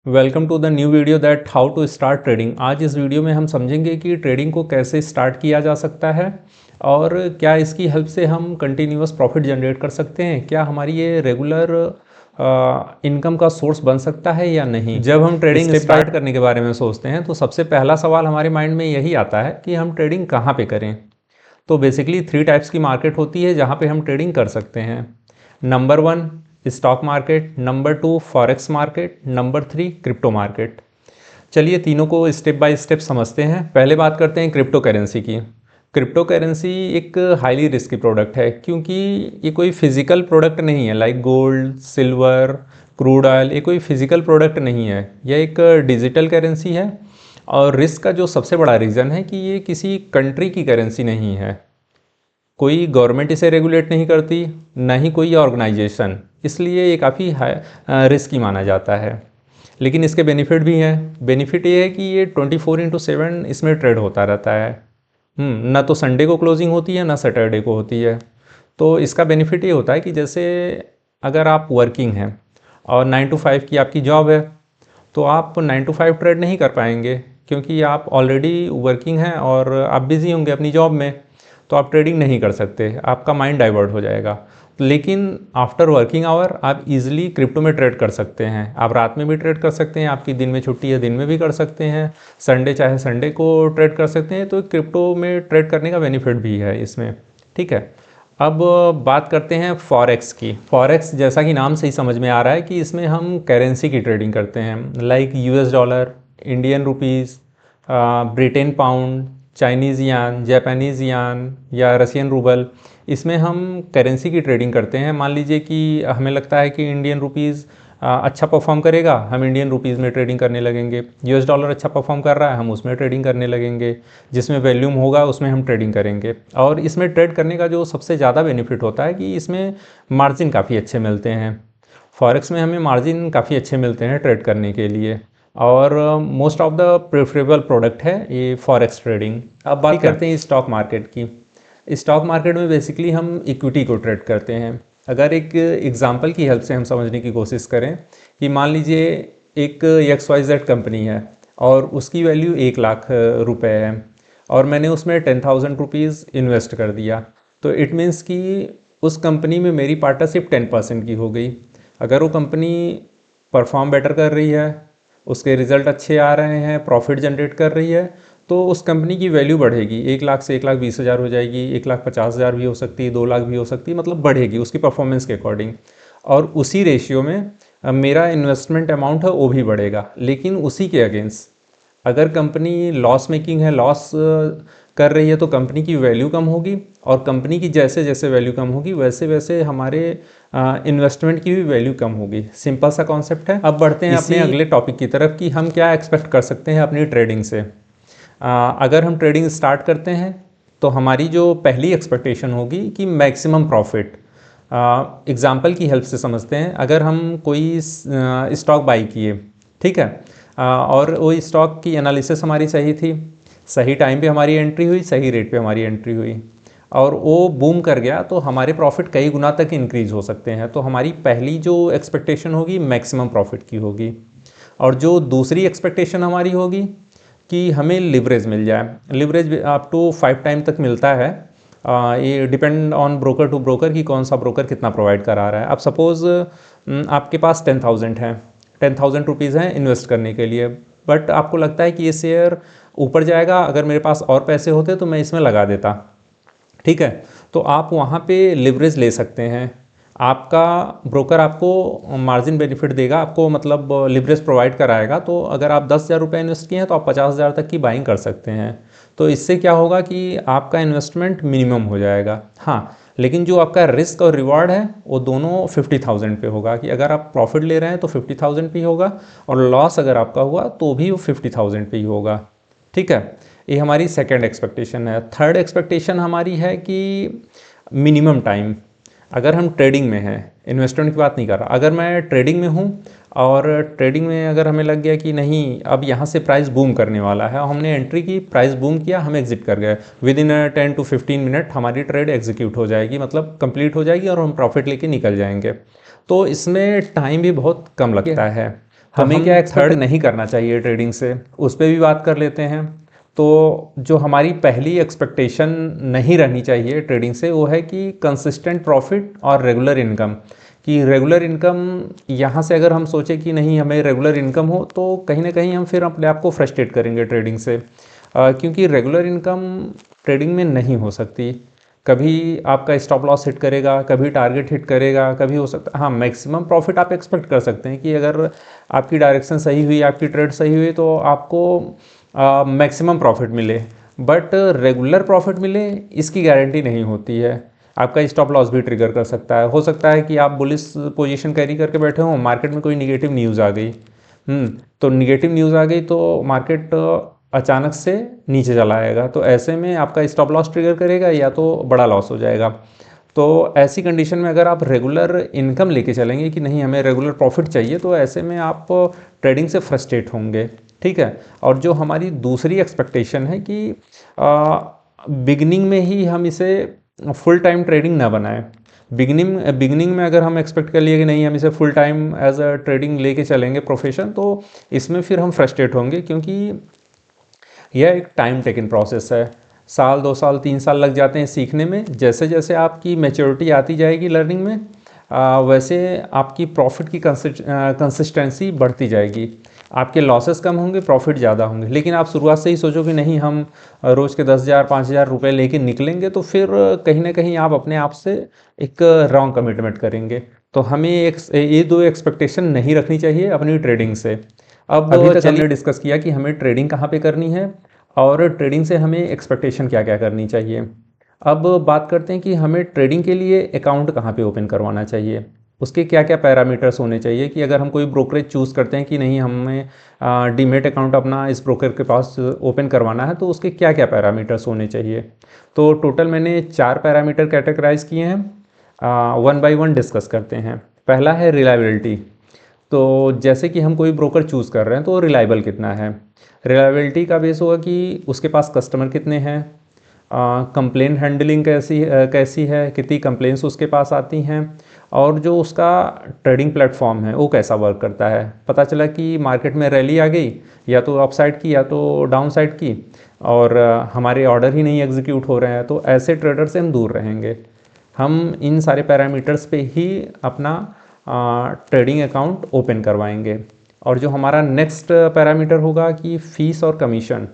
Welcome to the new video that how to start trading. आज इस video में हम समझेंगे कि ट्रेडिंग को कैसे स्टार्ट किया जा सकता है और क्या इसकी हेल्प से हम कंटिन्यूअस प्रॉफिट जनरेट कर सकते हैं, क्या हमारी ये रेगुलर इनकम का सोर्स बन सकता है या नहीं। जब हम ट्रेडिंग स्टार्ट करने के बारे में सोचते हैं तो सबसे पहला सवाल हमारे माइंड में यही आता है कि हम ट्रेडिंग कहाँ पे करें। तो बेसिकली 3 टाइप्स की मार्केट होती है जहाँ पे हम ट्रेडिंग कर सकते हैं। Number 1 stock market, number 2 forex market, number 3 crypto market. चलिए तीनों को स्टेप बाय स्टेप समझते हैं। पहले बात करते हैं क्रिप्टो करेंसी की। क्रिप्टो करेंसी एक हाईली रिस्की प्रोडक्ट है क्योंकि ये कोई फिजिकल प्रोडक्ट नहीं है like gold, silver, crude oil. ये कोई फिजिकल प्रोडक्ट नहीं है, यह एक डिजिटल करेंसी है। और रिस्क का जो सबसे बड़ा रीज़न है कि ये किसी कंट्री की करेंसी नहीं है, कोई गवर्नमेंट इसे रेगुलेट नहीं करती, ना ही कोई ऑर्गेनाइजेशन, इसलिए ये काफ़ी रिस्की माना जाता है। लेकिन इसके बेनिफिट भी हैं। बेनिफिट ये है कि ये 24/7 इसमें ट्रेड होता रहता है। ना तो संडे को क्लोजिंग होती है ना सैटरडे को होती है। तो इसका बेनिफिट ये होता है कि जैसे अगर आप वर्किंग हैं और 9 to 5 की आपकी जॉब है तो आप 9 to 5 ट्रेड नहीं कर पाएंगे क्योंकि आप ऑलरेडी वर्किंग हैं और आप बिज़ी होंगे अपनी जॉब में, तो आप ट्रेडिंग नहीं कर सकते, आपका माइंड डाइवर्ट हो जाएगा। लेकिन आफ्टर वर्किंग आवर आप इजीली क्रिप्टो में ट्रेड कर सकते हैं। आप रात में भी ट्रेड कर सकते हैं, आपकी दिन में छुट्टी है दिन में भी कर सकते हैं, संडे चाहे संडे को ट्रेड कर सकते हैं। तो क्रिप्टो में ट्रेड करने का बेनिफिट भी है इसमें, ठीक है। अब बात करते हैं फॉरेक्स की। फॉरेक्स जैसा कि नाम से ही समझ में आ रहा है कि इसमें हम करेंसी की ट्रेडिंग करते हैं like US dollar, Indian rupees, Britain pound, Chinese यान, जापानीज़ यान या रशियन रूबल। इसमें हम करेंसी की ट्रेडिंग करते हैं। मान लीजिए कि हमें लगता है कि इंडियन रुपीज़ अच्छा परफॉर्म करेगा, हम इंडियन रुपीज़ में ट्रेडिंग करने लगेंगे। यूएस डॉलर अच्छा परफॉर्म कर रहा है, हम उसमें ट्रेडिंग करने लगेंगे। जिसमें वैल्यूम होगा उसमें हम ट्रेडिंग करेंगे। और इसमें ट्रेड करने का जो सबसे ज़्यादा बेनिफिट होता है कि इसमें मार्जिन काफ़ी अच्छे मिलते हैं। फॉरेक्स में हमें मार्जिन काफ़ी अच्छे मिलते हैं ट्रेड करने के लिए, और most of the preferable product है ये फॉरेक्स ट्रेडिंग। अब बात करते हैं स्टॉक मार्केट की। स्टॉक मार्केट में बेसिकली हम इक्विटी को ट्रेड करते हैं। अगर एक एग्जांपल की हेल्प से हम समझने की कोशिश करें कि मान लीजिए एक XYZ कंपनी है और उसकी वैल्यू 1 लाख रुपए है और मैंने उसमें 10,000 रुपीज़ इन्वेस्ट कर दिया, तो इट मीन्स कि उस कंपनी में मेरी पार्टनरशिप 10% की हो गई। अगर वो कंपनी परफॉर्म बेटर कर रही है, उसके रिजल्ट अच्छे आ रहे हैं, प्रॉफिट जनरेट कर रही है, तो उस कंपनी की वैल्यू बढ़ेगी। 1 लाख से 1,20,000 हो जाएगी, 1,50,000 भी हो सकती है, 2 लाख भी हो सकती है, मतलब बढ़ेगी उसकी परफॉर्मेंस के अकॉर्डिंग। और उसी रेशियो में मेरा इन्वेस्टमेंट अमाउंट है वो भी बढ़ेगा। लेकिन उसी के अगेंस्ट अगर कंपनी लॉस मेकिंग है, लॉस कर रही है, तो कंपनी की वैल्यू कम होगी, और कंपनी की जैसे जैसे वैल्यू कम होगी वैसे वैसे हमारे इन्वेस्टमेंट की भी वैल्यू कम होगी। सिंपल सा कॉन्सेप्ट है। अब बढ़ते हैं अपने अगले टॉपिक की तरफ कि हम क्या एक्सपेक्ट कर सकते हैं अपनी ट्रेडिंग से। अगर हम ट्रेडिंग स्टार्ट करते हैं तो हमारी जो पहली एक्सपेक्टेशन होगी कि मैक्सिमम प्रॉफिट। एग्जाम्पल की हेल्प से समझते हैं। अगर हम कोई स्टॉक बाई किए, ठीक है, और वो स्टॉक की एनालिसिस हमारी सही थी, सही टाइम पे हमारी एंट्री हुई, सही रेट पे हमारी एंट्री हुई, और वो बूम कर गया, तो हमारे प्रॉफिट कई गुना तक इंक्रीज हो सकते हैं। तो हमारी पहली जो एक्सपेक्टेशन होगी मैक्सिमम प्रॉफिट की होगी। और जो दूसरी एक्सपेक्टेशन हमारी होगी कि हमें लिवरेज मिल जाए। लिवरेज अप टू 5 टाइम तक मिलता है। ये depend on broker to broker कि कौन सा ब्रोकर कितना प्रोवाइड करा रहा है। अब सपोज़ आपके पास 10,000 है, 10,000 रुपीज़ हैं इन्वेस्ट करने के लिए, बट आपको लगता है कि ये शेयर ऊपर जाएगा, अगर मेरे पास और पैसे होते तो मैं इसमें लगा देता, ठीक है। तो आप वहाँ पे लिवरेज ले सकते हैं। आपका ब्रोकर आपको मार्जिन बेनिफिट देगा, आपको मतलब लिवरेज प्रोवाइड कराएगा। तो अगर आप 10,000 रुपये इन्वेस्ट किए हैं तो आप 50,000 तक की बाइंग कर सकते हैं। तो इससे क्या होगा कि आपका इन्वेस्टमेंट मिनिमम हो जाएगा। हाँ, लेकिन जो आपका रिस्क और रिवॉर्ड है वो दोनों 50,000 पे होगा, कि अगर आप प्रॉफिट ले रहे हैं तो 50,000 पे ही होगा, और लॉस अगर आपका हुआ तो भी वो 50,000 पे ही होगा, ठीक है। ये हमारी सेकेंड एक्सपेक्टेशन है। थर्ड एक्सपेक्टेशन हमारी है कि मिनिमम टाइम। अगर हम ट्रेडिंग में हैं, इन्वेस्टमेंट की बात नहीं कर रहा, अगर मैं ट्रेडिंग में हूँ और ट्रेडिंग में अगर हमें लग गया कि नहीं अब यहाँ से प्राइस बूम करने वाला है, हमने एंट्री की, प्राइस बूम किया, हम एग्जिट कर गए, विद इन 10 to 15 मिनट हमारी ट्रेड एग्जीक्यूट हो जाएगी, मतलब कंप्लीट हो जाएगी और हम प्रॉफिट लेके निकल जाएंगे। तो इसमें टाइम भी बहुत कम लगता है। हमें क्या एक्सपेक्ट नहीं करना चाहिए ट्रेडिंग से, उस पर भी बात कर लेते हैं। तो जो हमारी पहली एक्सपेक्टेशन नहीं रहनी चाहिए ट्रेडिंग से वो है कि कंसिस्टेंट प्रॉफिट और रेगुलर इनकम। कि रेगुलर इनकम यहाँ से अगर हम सोचें कि नहीं हमें रेगुलर इनकम हो तो कहीं ना कहीं हम फिर अपने आप को फ्रस्ट्रेट करेंगे ट्रेडिंग से, क्योंकि रेगुलर इनकम ट्रेडिंग में नहीं हो सकती। कभी आपका स्टॉप लॉस हिट करेगा, कभी टारगेट हिट करेगा, कभी हो सकता हाँ मैक्सिमम प्रॉफिट आप एक्सपेक्ट कर सकते हैं कि अगर आपकी डायरेक्शन सही हुई, आपकी ट्रेड सही हुई तो आपको मैक्सिमम प्रॉफिट मिले। बट रेगुलर प्रॉफिट मिले इसकी गारंटी नहीं होती है। आपका स्टॉप लॉस भी ट्रिगर कर सकता है। हो सकता है कि आप बुलिश पोजीशन कैरी करके बैठे हो, मार्केट में कोई निगेटिव न्यूज़ आ गई, तो निगेटिव न्यूज़ आ गई तो मार्केट अचानक से नीचे चला आएगा, तो ऐसे में आपका स्टॉप लॉस ट्रिगर करेगा या तो बड़ा लॉस हो जाएगा। तो ऐसी कंडीशन में अगर आप रेगुलर इनकम लेके चलेंगे कि नहीं हमें रेगुलर प्रॉफिट चाहिए, तो ऐसे में आप ट्रेडिंग से फ्रस्ट्रेट होंगे। ठीक है। और जो हमारी दूसरी एक्सपेक्टेशन है कि बिगनिंग में ही हम इसे फुल टाइम ट्रेडिंग ना बनाएं। बिगनिंग में अगर हम एक्सपेक्ट कर लिए कि नहीं हम इसे full time as a trading लेके चलेंगे प्रोफेशन, तो इसमें फिर हम फ्रस्ट्रेट होंगे, क्योंकि यह एक टाइम टेकिंग प्रोसेस है। साल 2 साल 3 साल लग जाते हैं सीखने में। जैसे जैसे आपकी मैच्योरिटी आती जाएगी लर्निंग में, वैसे आपकी प्रॉफिट की कंसिस्टेंसी बढ़ती जाएगी। आपके लॉसेस कम होंगे, प्रॉफिट ज़्यादा होंगे। लेकिन आप शुरुआत से ही सोचो कि नहीं हम रोज़ के 10,000 5,000 रुपये लेके निकलेंगे, तो फिर कहीं ना कहीं आप अपने आप से एक रॉन्ग कमिटमेंट करेंगे। तो हमें ये 2 एक्सपेक्टेशन नहीं रखनी चाहिए अपनी ट्रेडिंग से। अब अभी तक हमने डिस्कस किया कि हमें ट्रेडिंग कहाँ पे करनी है और ट्रेडिंग से हमें एक्सपेक्टेशन क्या क्या करनी चाहिए। अब बात करते हैं कि हमें ट्रेडिंग के लिए अकाउंट कहाँ पे ओपन करवाना चाहिए, उसके क्या क्या पैरामीटर्स होने चाहिए। कि अगर हम कोई ब्रोकरेज चूज़ करते हैं कि नहीं हमें डीमेट अकाउंट अपना इस ब्रोकर के पास ओपन करवाना है, तो उसके क्या क्या पैरामीटर्स होने चाहिए। तो टोटल मैंने 4 पैरामीटर कैटेगराइज किए हैं, 1 बाय 1 डिस्कस करते हैं। पहला है रिलायबिलिटी। तो जैसे कि हम कोई ब्रोकर चूज़ कर रहे हैं तो रिलायबल कितना है। रिलायबिलिटी का बेस होगा कि उसके पास कस्टमर कितने हैं, कंप्लेन हैंडलिंग कैसी है, कितनी कंप्लेंट्स उसके पास आती हैं, और जो उसका ट्रेडिंग प्लेटफॉर्म है वो कैसा वर्क करता है। पता चला कि मार्केट में रैली आ गई, या तो अप साइड की या तो डाउन साइड की, और हमारे ऑर्डर ही नहीं एग्जीक्यूट हो रहे हैं, तो ऐसे ट्रेडर से हम दूर रहेंगे। हम इन सारे पैरामीटर्स पे ही अपना ट्रेडिंग अकाउंट ओपन करवाएंगे। और जो हमारा नेक्स्ट पैरामीटर होगा कि फ़ीस और कमीशन,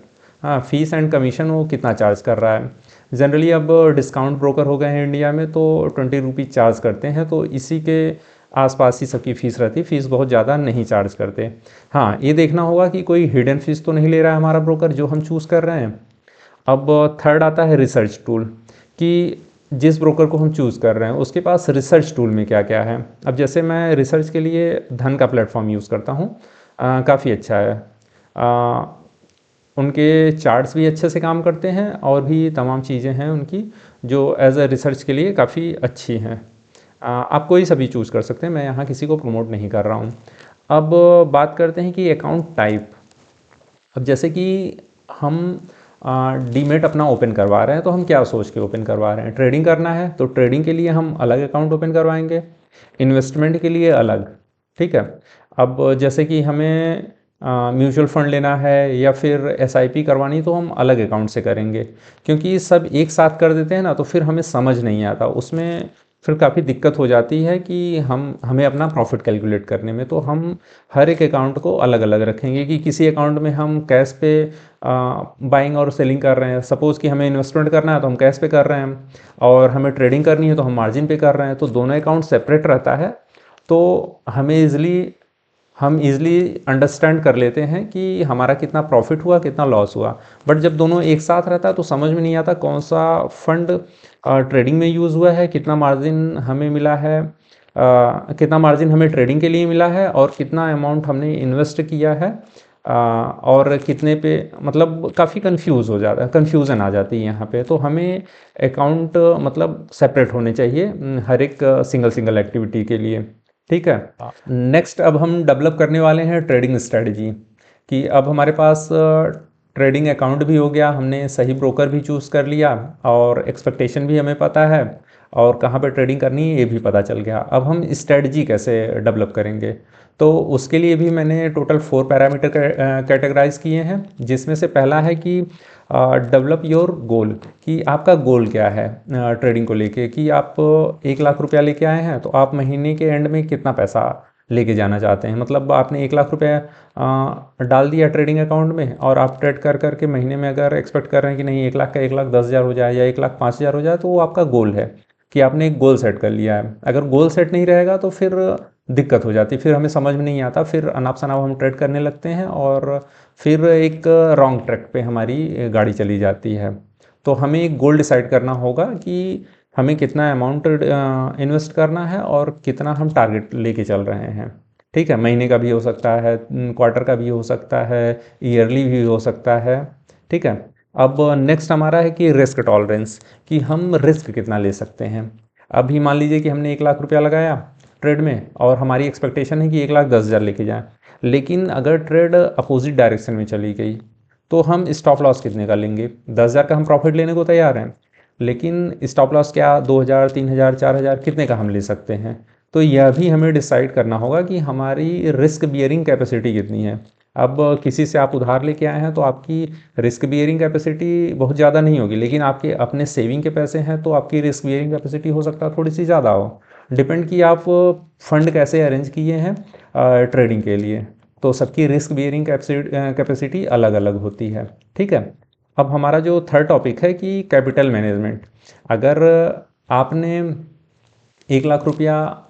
हाँ फीस एंड कमीशन वो कितना चार्ज कर रहा है। जनरली अब डिस्काउंट ब्रोकर हो गए हैं इंडिया में, तो 20 रुपीज़ चार्ज करते हैं, तो इसी के आसपास ही सबकी फ़ीस रहती है। फ़ीस बहुत ज़्यादा नहीं चार्ज करते। हाँ ये देखना होगा कि कोई हिडन फीस तो नहीं ले रहा है हमारा ब्रोकर जो हम चूज़ कर रहे हैं। अब थर्ड आता है रिसर्च टूल, कि जिस ब्रोकर को हम चूज़ कर रहे हैं उसके पास रिसर्च टूल में क्या क्या है। अब जैसे मैं रिसर्च के लिए धन का प्लेटफॉर्म यूज़ करता हूँ, काफ़ी अच्छा है। उनके चार्ट्स भी अच्छे से काम करते हैं, और भी तमाम चीज़ें हैं उनकी जो एज अ रिसर्च के लिए काफ़ी अच्छी हैं। आप कोई सभी चूज़ कर सकते हैं, मैं यहाँ किसी को प्रमोट नहीं कर रहा हूँ। अब बात करते हैं कि अकाउंट टाइप। अब जैसे कि हम डीमेट अपना ओपन करवा रहे हैं, तो हम क्या सोच के ओपन करवा रहे हैं। ट्रेडिंग करना है तो ट्रेडिंग के लिए हम अलग अकाउंट ओपन करवाएंगे, इन्वेस्टमेंट के लिए अलग। ठीक है। अब जैसे कि हमें म्यूचुअल फंड लेना है या फिर एसआईपी करवानी, तो हम अलग अकाउंट से करेंगे, क्योंकि सब एक साथ कर देते हैं ना, तो फिर हमें समझ नहीं आता, उसमें फिर काफ़ी दिक्कत हो जाती है कि हमें अपना प्रॉफिट कैलकुलेट करने में। तो हम हर एक अकाउंट को अलग अलग रखेंगे, कि किसी अकाउंट में हम कैश पे बाइंग और सेलिंग कर रहे हैं। सपोज़ कि हमें इन्वेस्टमेंट करना है तो हम कैश पे कर रहे हैं, और हमें ट्रेडिंग करनी है तो हम मार्जिन पे कर रहे हैं, तो दोनों अकाउंट सेपरेट रहता है। तो हम इज़िली अंडरस्टैंड कर लेते हैं कि हमारा कितना प्रॉफिट हुआ, कितना लॉस हुआ। बट जब दोनों एक साथ रहता है तो समझ में नहीं आता कौन सा फंड ट्रेडिंग में यूज़ हुआ है, कितना मार्जिन हमें मिला है, कितना मार्जिन हमें ट्रेडिंग के लिए मिला है, और कितना अमाउंट हमने इन्वेस्ट किया है, और कितने पे, मतलब काफ़ी कन्फ्यूज़न आ जाती है यहाँ पे। तो हमें अकाउंट मतलब सेपरेट होने चाहिए हर एक सिंगल एक्टिविटी के लिए। ठीक है। नेक्स्ट अब हम डेवलप करने वाले हैं ट्रेडिंग स्ट्रेटजी, कि अब हमारे पास ट्रेडिंग अकाउंट भी हो गया, हमने सही ब्रोकर भी चूज़ कर लिया, और एक्सपेक्टेशन भी हमें पता है, और कहाँ पे ट्रेडिंग करनी है ये भी पता चल गया। अब हम स्ट्रेटजी कैसे डेवलप करेंगे। तो उसके लिए भी मैंने टोटल 4 पैरामीटर कैटेगराइज किए हैं, जिसमें से पहला है कि डेवलप योर गोल, कि आपका गोल क्या है ट्रेडिंग को लेके, कि आप 1 लाख रुपया लेके आए हैं तो आप महीने के एंड में कितना पैसा लेके जाना चाहते हैं। मतलब आपने 1 लाख रुपया डाल दिया ट्रेडिंग अकाउंट में और आप ट्रेड कर करके महीने में अगर एक्सपेक्ट कर रहे हैं कि नहीं 1 लाख का 1,10,000 हो जाए या 1,05,000 हो जाए, तो वो आपका गोल है कि आपने एक गोल सेट कर लिया है। अगर गोल सेट नहीं रहेगा तो फिर दिक्कत हो जाती है, फिर हमें समझ में नहीं आता, फिर अनाप शनाप हम ट्रेड करने लगते हैं और फिर एक रॉन्ग ट्रैक पे हमारी गाड़ी चली जाती है। तो हमें एक गोल डिसाइड करना होगा कि हमें कितना अमाउंट इन्वेस्ट करना है और कितना हम टारगेट लेके चल रहे हैं। ठीक है, महीने का भी हो सकता है, क्वार्टर का भी हो सकता है, ईयरली भी हो सकता है। ठीक है, अब नेक्स्ट हमारा है कि रिस्क टॉलरेंस, कि हम रिस्क कितना ले सकते हैं। अभी मान लीजिए कि हमने 1 लाख रुपया लगाया ट्रेड में और हमारी एक्सपेक्टेशन है कि 1,10,000 लेके जाएं, लेकिन अगर ट्रेड अपोजिट डायरेक्शन में चली गई तो हम स्टॉप लॉस कितने का लेंगे। 10,000 का हम प्रॉफिट लेने को तैयार हैं, लेकिन स्टॉप लॉस क्या 2,000, 3,000, 4,000 कितने का हम ले सकते हैं। तो यह भी हमें डिसाइड करना होगा कि हमारी रिस्क बियरिंग कैपेसिटी कितनी है। अब किसी से आप उधार लेके आए हैं तो आपकी रिस्क बियरिंग कैपेसिटी बहुत ज़्यादा नहीं होगी, लेकिन आपके अपने सेविंग के पैसे हैं तो आपकी रिस्क बियरिंग कैपेसिटी हो सकता है थोड़ी सी ज़्यादा हो। डिपेंड कि आप फंड कैसे अरेंज किए हैं ट्रेडिंग के लिए, तो सबकी रिस्क बियरिंग कैपेसिटी अलग अलग होती है। ठीक है, अब हमारा जो थर्ड टॉपिक है कि कैपिटल मैनेजमेंट। अगर आपने 1 लाख रुपया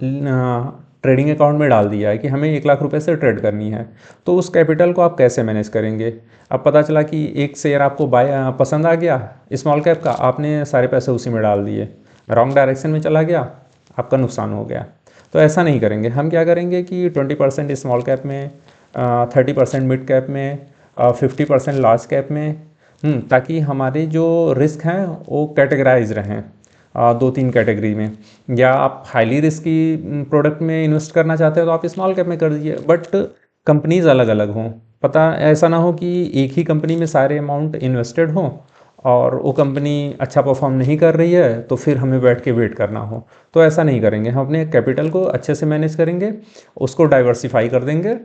ट्रेडिंग अकाउंट में डाल दिया है कि हमें 1 लाख रुपए से ट्रेड करनी है, तो उस कैपिटल को आप कैसे मैनेज करेंगे। अब पता चला कि एक शेयर आपको पसंद आ गया स्मॉल कैप का, आपने सारे पैसे उसी में डाल दिए, रॉन्ग डायरेक्शन में चला गया, आपका नुकसान हो गया। तो ऐसा नहीं करेंगे, हम क्या करेंगे कि 20% स्मॉल कैप में, 30% मिड कैप में, 50% लार्ज कैप में, ताकि हमारे जो रिस्क हैं वो कैटेगराइज रहें 2-3 कैटेगरी में। या आप हाईली रिस्की प्रोडक्ट में इन्वेस्ट करना चाहते हो तो आप स्मॉल कैप में कर दीजिए, बट कंपनीज अलग अलग हों। पता ऐसा ना हो कि एक ही कंपनी में सारे अमाउंट इन्वेस्टेड हों और वो कंपनी अच्छा परफॉर्म नहीं कर रही है तो फिर हमें बैठ के वेट करना हो। तो ऐसा नहीं करेंगे, हम अपने कैपिटल को अच्छे से मैनेज करेंगे, उसको डाइवर्सिफाई कर देंगे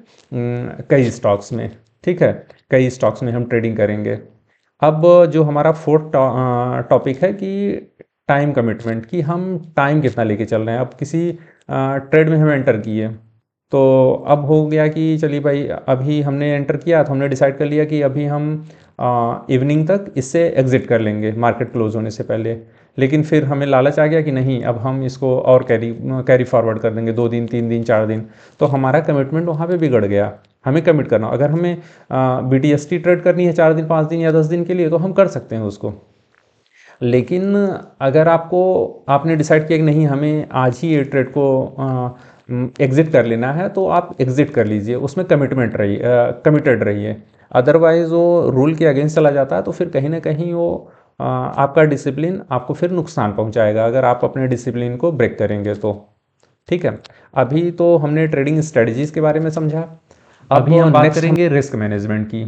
कई स्टॉक्स में। ठीक है, कई स्टॉक्स में हम ट्रेडिंग करेंगे। अब जो हमारा फोर्थ टॉपिक है कि टाइम कमिटमेंट, कि हम टाइम कितना लेके चल रहे हैं। अब किसी ट्रेड में हम एंटर किए तो अब हो गया कि चलिए भाई अभी हमने एंटर किया तो हमने डिसाइड कर लिया कि अभी हम इवनिंग तक इससे एग्ज़िट कर लेंगे मार्केट क्लोज होने से पहले, लेकिन फिर हमें लालच आ गया कि नहीं अब हम इसको और कैरी फॉरवर्ड कर देंगे 2 दिन, 3 दिन, 4 दिन, तो हमारा कमिटमेंट वहाँ पे बिगड़ गया। हमें कमिट करना, अगर हमें BTST ट्रेड करनी है 4 दिन, 5 दिन या 10 दिन के लिए तो हम कर सकते हैं उसको। लेकिन अगर आपने डिसाइड किया कि नहीं हमें आज ही ये ट्रेड को एग्ज़िट कर लेना है तो आप एग्ज़िट कर लीजिए, उसमें कमिटेड रहिए। अदरवाइज़ वो रूल के अगेंस्ट चला जाता है तो फिर कहीं ना कहीं वो आपका डिसिप्लिन आपको फिर नुकसान पहुंचाएगा अगर आप अपने डिसिप्लिन को ब्रेक करेंगे तो। ठीक है, अभी तो हमने ट्रेडिंग स्ट्रेटजीज़ के बारे में समझा, अभी हम बात करेंगे रिस्क मैनेजमेंट की,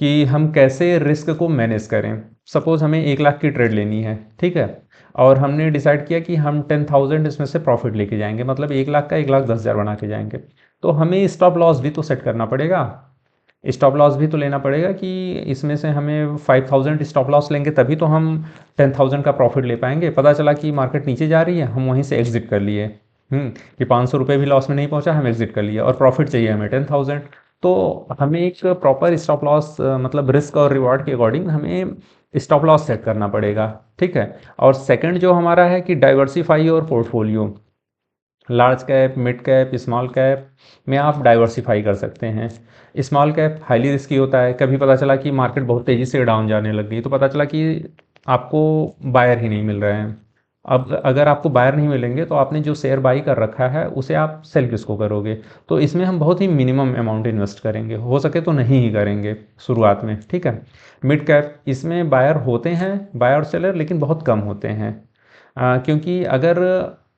कि हम कैसे रिस्क को मैनेज करें। सपोज़ हमें 1 लाख की ट्रेड लेनी है, ठीक है, और हमने डिसाइड किया कि हम 10,000 इसमें से प्रॉफिट लेके जाएंगे, मतलब 1 लाख का 1,10,000 बना के जाएंगे। तो हमें स्टॉप लॉस भी तो सेट करना पड़ेगा, स्टॉप लॉस भी तो लेना पड़ेगा कि इसमें से हमें 5,000 स्टॉप लॉस लेंगे तभी तो हम 10,000 का प्रॉफिट ले पाएंगे। पता चला कि मार्केट नीचे जा रही है, हम वहीं से एग्जिट कर लिए, कि 500 रुपये भी लॉस में नहीं पहुंचा, हम एग्जिट कर लिए और प्रॉफिट चाहिए हमें 10,000। तो हमें एक प्रॉपर स्टॉप लॉस मतलब रिस्क और रिवॉर्ड के अकॉर्डिंग हमें स्टॉप लॉस सेट करना पड़ेगा। ठीक है, और सेकंड जो हमारा है कि डाइवर्सिफाई और portfolio, large cap, mid cap, small cap में आप डाइवर्सिफाई कर सकते हैं। स्मॉल कैप हाईली रिस्की होता है, कभी पता चला कि मार्केट बहुत तेज़ी से डाउन जाने लग गई तो पता चला कि आपको बायर ही नहीं मिल रहे हैं। अब अगर आपको बायर नहीं मिलेंगे तो आपने जो शेयर बाई कर रखा है उसे आप सेल किसको करोगे। तो इसमें हम बहुत ही मिनिमम अमाउंट इन्वेस्ट करेंगे, हो सके तो नहीं ही करेंगे शुरुआत में। ठीक है, मिड कैप, इसमें बायर होते हैं, बायर और सेलर, लेकिन बहुत कम होते हैं, क्योंकि अगर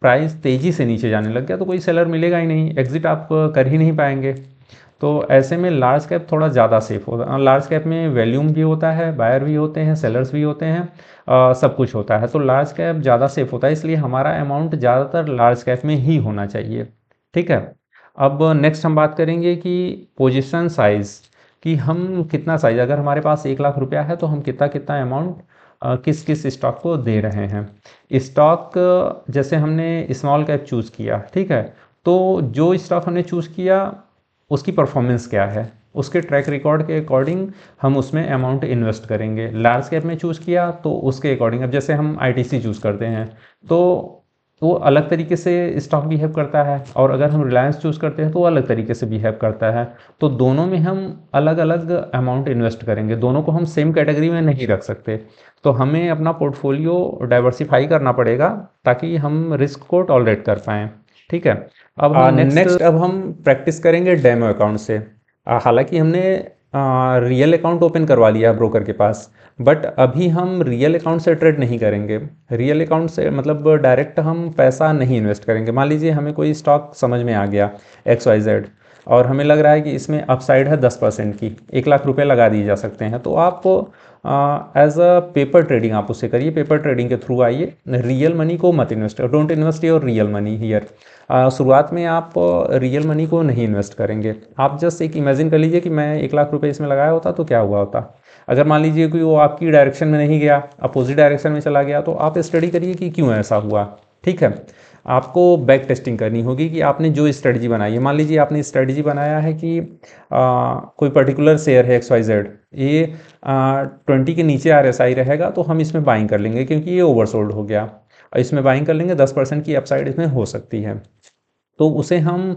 प्राइस तेज़ी से नीचे जाने लग गया तो कोई सेलर मिलेगा ही नहीं, एग्जिट आप कर ही नहीं पाएंगे। तो ऐसे में लार्ज कैप थोड़ा ज़्यादा सेफ होता है। लार्ज कैप में वैल्यूम भी होता है, बायर भी होते हैं, सेलर्स भी होते हैं, सब कुछ होता है, तो लार्ज कैप ज़्यादा सेफ होता है, इसलिए हमारा अमाउंट ज़्यादातर लार्ज कैप में ही होना चाहिए। ठीक है, अब नेक्स्ट हम बात करेंगे कि पोजीशन साइज़, कि हम कितना साइज़, अगर हमारे पास 1 लाख रुपया है तो हम कितना कितना अमाउंट किस किस स्टॉक को दे रहे हैं। स्टॉक जैसे हमने स्मॉल कैप चूज़ किया, ठीक है, तो जो स्टॉक हमने चूज़ किया उसकी परफॉर्मेंस क्या है, उसके ट्रैक रिकॉर्ड के अकॉर्डिंग हम उसमें अमाउंट इन्वेस्ट करेंगे। लार्ज कैप में चूज़ किया तो उसके अकॉर्डिंग, अब जैसे हम आईटीसी चूज़ करते हैं तो वो अलग तरीके से स्टॉक बिहेव करता है, और अगर हम रिलायंस चूज़ करते हैं तो वो अलग तरीके से बिहेव करता है। तो दोनों में हम अलग अलग अमाउंट इन्वेस्ट करेंगे, दोनों को हम सेम कैटेगरी में नहीं रख सकते। तो हमें अपना पोर्टफोलियो डाइवर्सिफाई करना पड़ेगा ताकि हम रिस्क को टॉलरेट कर पाएँ, ठीक है। अब हम नेक्स्ट अब हम प्रैक्टिस करेंगे डेमो अकाउंट से। हालांकि हमने रियल अकाउंट ओपन करवा लिया ब्रोकर के पास, बट अभी हम रियल अकाउंट से ट्रेड नहीं करेंगे। रियल अकाउंट से मतलब डायरेक्ट हम पैसा नहीं इन्वेस्ट करेंगे। मान लीजिए हमें कोई स्टॉक समझ में आ गया XYZ, और हमें लग रहा है कि इसमें अपसाइड है 10% की, 1 लाख रुपए लगा दिए जा सकते हैं, तो आप एज अ पेपर ट्रेडिंग आप उससे करिए, पेपर ट्रेडिंग के थ्रू आइए। रियल मनी को मत invest, don't invest your real money here. शुरुआत में आप रियल मनी को नहीं इन्वेस्ट करेंगे। आप जस्ट एक इमेजिन कर लीजिए कि मैं 1 लाख रुपए इसमें लगाया होता तो क्या हुआ होता। अगर मान लीजिए कि वो आपकी डायरेक्शन में नहीं गया, अपोजिट डायरेक्शन में चला गया, तो आप स्टडी करिए कि क्यों ऐसा हुआ, ठीक है। आपको बैक टेस्टिंग करनी होगी कि आपने जो स्ट्रेटजी बनाई है, मान लीजिए आपने स्ट्रेटजी बनाया है कि कोई पर्टिकुलर शेयर है XYZ, ये 20 के नीचे RSI रहेगा तो हम इसमें बाइंग कर लेंगे क्योंकि ये ओवरसोल्ड हो गया, और इसमें बाइंग कर लेंगे, 10% की अपसाइड इसमें हो सकती है। तो उसे हम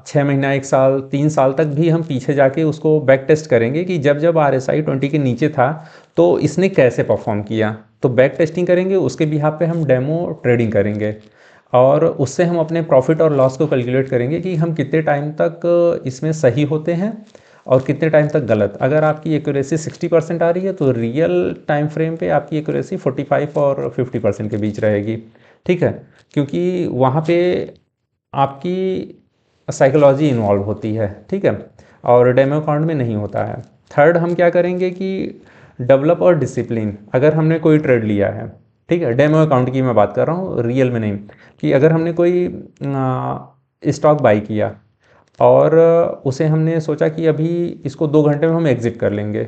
6 महीना, 1 साल, 3 साल तक भी हम पीछे जाके उसको बैक टेस्ट करेंगे कि जब जब RSI 20 के नीचे था तो इसने कैसे परफॉर्म किया। तो बैक टेस्टिंग करेंगे, उसके बिहाफ पे हम डेमो ट्रेडिंग करेंगे, और उससे हम अपने प्रॉफिट और लॉस को कैलकुलेट करेंगे कि हम कितने टाइम तक इसमें सही होते हैं और कितने टाइम तक गलत। अगर आपकी एक्यूरेसी 60% आ रही है तो रियल टाइम फ्रेम पे आपकी एक्यूरेसी 45 और 50% के बीच रहेगी, ठीक है, क्योंकि वहाँ पे आपकी साइकोलॉजी इन्वॉल्व होती है, ठीक है, और डेमो अकाउंट में नहीं होता है। थर्ड हम क्या करेंगे कि डेवलप और डिसिप्लिन। अगर हमने कोई ट्रेड लिया है, ठीक है, डेमो अकाउंट की मैं बात कर रहा हूँ, रियल में नहीं, कि अगर हमने कोई स्टॉक बाई किया और उसे हमने सोचा कि अभी इसको 2 घंटे में हम एग्ज़िट कर लेंगे,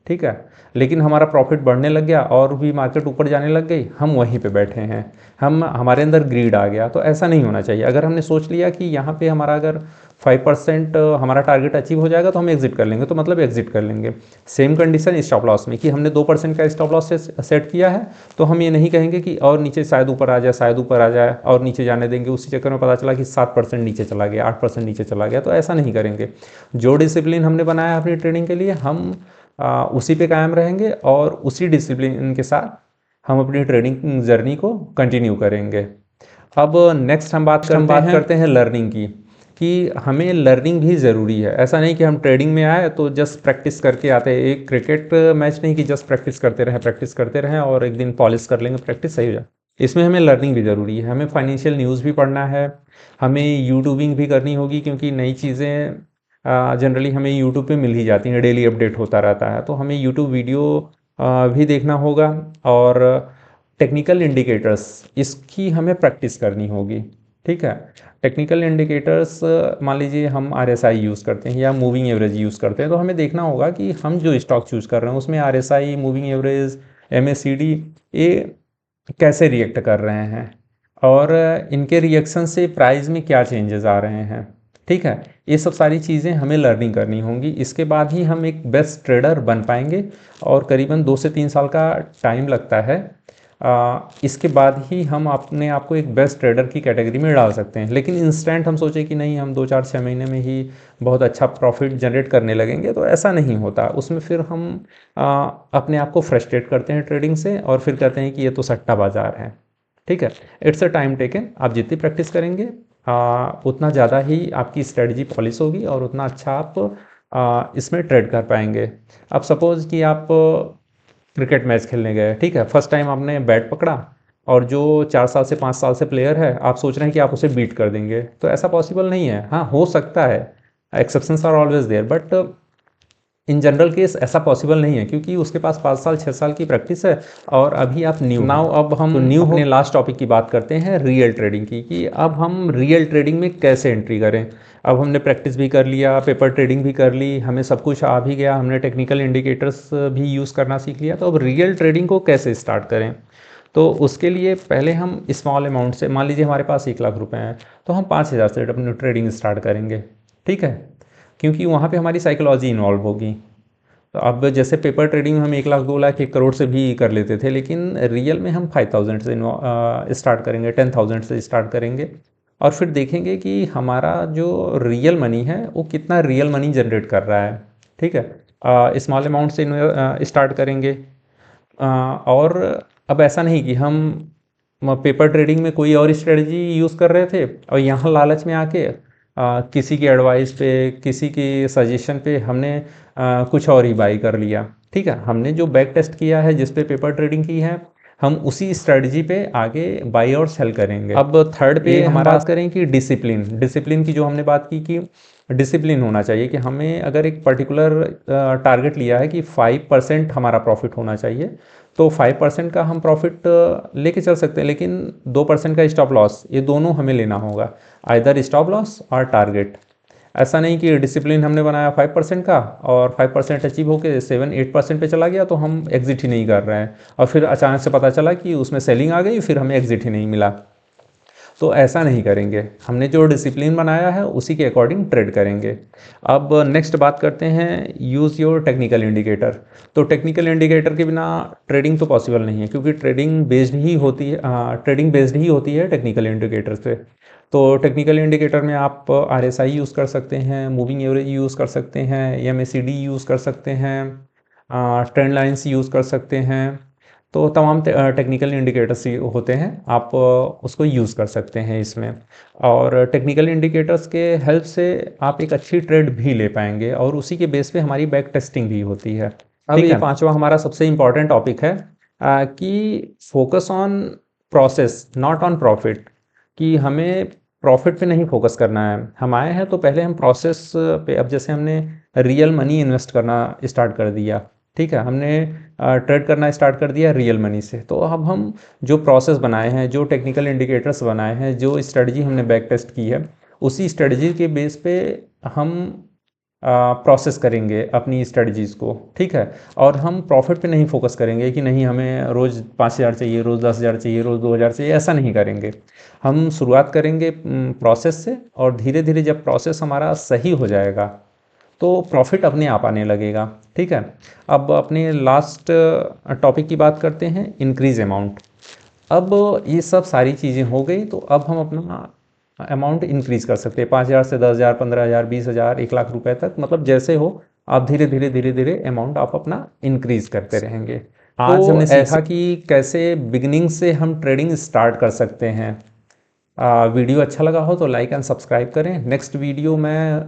ठीक है, लेकिन हमारा प्रॉफिट बढ़ने लग गया और भी मार्केट ऊपर जाने लग गई, हम वहीं पे बैठे हैं, हमारे अंदर ग्रीड आ गया। तो ऐसा नहीं होना चाहिए। अगर हमने सोच लिया कि यहाँ पे हमारा अगर 5% हमारा टारगेट अचीव हो जाएगा तो हम एग्जिट कर लेंगे, तो मतलब एग्जिट कर लेंगे। सेम कंडीशन स्टॉप लॉस में, कि हमने 2% का स्टॉप लॉस सेट किया है तो हम ये नहीं कहेंगे कि और नीचे शायद ऊपर आ जाए, शायद ऊपर आ जाए, और नीचे जाने देंगे। उसी चक्कर में पता चला कि 7% नीचे चला गया, 8% नीचे चला गया, तो ऐसा नहीं करेंगे। जो डिसिप्लिन हमने बनाया अपनी ट्रेडिंग के लिए, हम उसी पे कायम रहेंगे और उसी डिसिप्लिन के साथ हम अपनी ट्रेडिंग जर्नी को कंटिन्यू करेंगे। अब नेक्स्ट हम बात करते हैं लर्निंग की, कि हमें लर्निंग भी ज़रूरी है। ऐसा नहीं कि हम ट्रेडिंग में आए तो जस्ट प्रैक्टिस करके आते हैं। एक क्रिकेट मैच नहीं कि जस्ट प्रैक्टिस करते रहें और एक दिन पॉलिश कर लेंगे, प्रैक्टिस सही हो जाए। इसमें हमें लर्निंग भी ज़रूरी है। हमें फाइनेंशियल न्यूज़ भी पढ़ना है, हमें यूट्यूबिंग भी करनी होगी, क्योंकि नई चीज़ें जनरली हमें यूट्यूब पे मिल ही जाती हैं, डेली अपडेट होता रहता है, तो हमें यूट्यूब वीडियो भी देखना होगा। और टेक्निकल इंडिकेटर्स, इसकी हमें प्रैक्टिस करनी होगी, ठीक है। टेक्निकल इंडिकेटर्स, मान लीजिए हम RSI यूज़ करते हैं या मूविंग एवरेज यूज़ करते हैं, तो हमें देखना होगा कि हम जो स्टॉक चूज़ कर रहे हैं उसमें RSI, मूविंग एवरेज, MACD, ये कैसे रिएक्ट कर रहे हैं और इनके रिएक्शन से प्राइस में क्या चेंजेस आ रहे हैं, ठीक है। ये सब सारी चीज़ें हमें लर्निंग करनी होंगी, इसके बाद ही हम एक बेस्ट ट्रेडर बन पाएंगे, और करीबन 2 से 3 साल का टाइम लगता है। इसके बाद ही हम अपने आप को एक बेस्ट ट्रेडर की कैटेगरी में डाल सकते हैं। लेकिन इंस्टेंट हम सोचे कि नहीं, हम 2, 4, 6 महीने में ही बहुत अच्छा प्रॉफिट जनरेट करने लगेंगे, तो ऐसा नहीं होता। उसमें फिर हम अपने आप को फ्रस्ट्रेट करते हैं ट्रेडिंग से, और फिर कहते हैं कि ये तो सट्टा बाजार है, ठीक है। It's a time taken. आप जितनी प्रैक्टिस करेंगे उतना ज़्यादा ही आपकी स्ट्रेटजी पॉलिश होगी और उतना अच्छा आप इसमें ट्रेड कर पाएंगे। अब सपोज़ कि आप क्रिकेट मैच खेलने गए, ठीक है, फर्स्ट टाइम आपने बैट पकड़ा, और जो 4 साल से 5 साल से प्लेयर है, आप सोच रहे हैं कि आप उसे बीट कर देंगे, तो ऐसा पॉसिबल नहीं है। हाँ, हो सकता है, exceptions are always there, but in general case ऐसा पॉसिबल नहीं है क्योंकि उसके पास 5 साल 6 साल की प्रैक्टिस है और अभी आप न्यू नाउ अब हम न्यू अपने लास्ट टॉपिक की बात करते हैं रियल ट्रेडिंग की कि अब हम रियल ट्रेडिंग में कैसे एंट्री करें। अब हमने प्रैक्टिस भी कर लिया, पेपर ट्रेडिंग भी कर ली, हमें सब कुछ आ भी गया, हमने टेक्निकल इंडिकेटर्स भी यूज़ करना सीख लिया, तो अब रियल ट्रेडिंग को कैसे स्टार्ट करें। तो उसके लिए पहले हम स्मॉल अमाउंट से, मान लीजिए हमारे पास 1 लाख रुपए हैं तो हम 5,000 से अपनी ट्रेडिंग स्टार्ट करेंगे, ठीक है, क्योंकि वहाँ पे हमारी साइकोलॉजी इन्वॉल्व होगी। तो अब जैसे पेपर ट्रेडिंग में हम 1 लाख 2 लाख 1 करोड़ से भी कर लेते थे, लेकिन रियल में हम 5,000 से स्टार्ट करेंगे, 10,000 से स्टार्ट करेंगे और फिर देखेंगे कि हमारा जो रियल मनी है वो कितना रियल मनी जनरेट कर रहा है, ठीक है। स्मॉल अमाउंट से स्टार्ट करेंगे और अब ऐसा नहीं कि हम पेपर ट्रेडिंग में कोई और स्ट्रेटजी यूज़ कर रहे थे और यहाँ लालच में आके किसी की एडवाइस पे, किसी की सजेशन पे हमने कुछ और ही बाई कर लिया, ठीक है। हमने जो बैक टेस्ट किया है, जिस पे पेपर ट्रेडिंग की है, हम उसी स्ट्रेटजी पे आगे बाई और सेल करेंगे। अब थर्ड पे हमारा बात करें कि डिसिप्लिन की जो हमने बात की कि डिसिप्लिन होना चाहिए कि हमें अगर एक पर्टिकुलर टारगेट लिया है कि 5% हमारा प्रॉफिट होना चाहिए, तो 5% का हम प्रॉफिट लेके चल सकते हैं, लेकिन 2% का स्टॉप लॉस, ये दोनों हमें लेना होगा, आइदर स्टॉप लॉस और टारगेट। ऐसा नहीं कि डिसिप्लिन हमने बनाया 5% का और 5% अचीव होकर 7-8% पे चला गया तो हम एग्जिट ही नहीं कर रहे हैं और फिर अचानक से पता चला कि उसमें सेलिंग आ गई, फिर हमें एग्जिट ही नहीं मिला। तो ऐसा नहीं करेंगे, हमने जो डिसिप्लिन बनाया है उसी के अकॉर्डिंग ट्रेड करेंगे। अब नेक्स्ट बात करते हैं यूज़ योर टेक्निकल इंडिकेटर। तो टेक्निकल इंडिकेटर के बिना ट्रेडिंग तो पॉसिबल नहीं है क्योंकि ट्रेडिंग बेस्ड ही होती है टेक्निकल इंडिकेटर से। तो टेक्निकल इंडिकेटर में आप RSI यूज़ कर सकते हैं, मूविंग एवरेज यूज़ कर सकते हैं, MACD यूज़ कर सकते हैं, ट्रेंड लाइन्स यूज़ कर सकते हैं। तो तमाम टेक्निकल इंडिकेटर्स होते हैं, आप उसको यूज़ कर सकते हैं इसमें। और टेक्निकल इंडिकेटर्स के हेल्प से आप एक अच्छी ट्रेड भी ले पाएंगे और उसी के बेस पे हमारी बैक टेस्टिंग भी होती है। अब ये 5वां हमारा सबसे इम्पॉर्टेंट टॉपिक है कि focus on process not on profit, कि हमें प्रॉफिट पे नहीं फोकस करना है। हम आए हैं तो पहले हम प्रोसेस पे, अब जैसे हमने रियल मनी इन्वेस्ट करना स्टार्ट कर दिया, ठीक है, हमने ट्रेड करना स्टार्ट कर दिया रियल मनी से, तो अब हम जो प्रोसेस बनाए हैं, जो टेक्निकल इंडिकेटर्स बनाए हैं, जो स्ट्रेटजी हमने बैक टेस्ट की है, उसी स्ट्रेटजी के बेस पे हम प्रोसेस करेंगे अपनी स्ट्रेटजीज़ को, ठीक है। और हम प्रॉफिट पे नहीं फोकस करेंगे कि नहीं हमें रोज़ 5,000 चाहिए, रोज़ 10,000 चाहिए, रोज़ 2,000 चाहिए, ऐसा नहीं करेंगे। हम शुरुआत करेंगे प्रोसेस से और धीरे धीरे जब प्रोसेस हमारा सही हो जाएगा तो प्रॉफिट अपने आप आने लगेगा, ठीक है। अब अपने लास्ट टॉपिक की बात करते हैं, इंक्रीज अमाउंट। अब ये सब सारी चीज़ें हो गई तो अब हम अपना अमाउंट इंक्रीज़ कर सकते हैं 5,000 से 10,000, 15,000, 20,000, 1 लाख रुपए तक, मतलब जैसे हो आप धीरे धीरे अमाउंट आप अपना इंक्रीज़ करते रहेंगे। आज हमने सीखा कि कैसे बिगिनिंग से हम ट्रेडिंग स्टार्ट कर सकते हैं। वीडियो अच्छा लगा हो तो लाइक एंड सब्सक्राइब करें। नेक्स्ट वीडियो में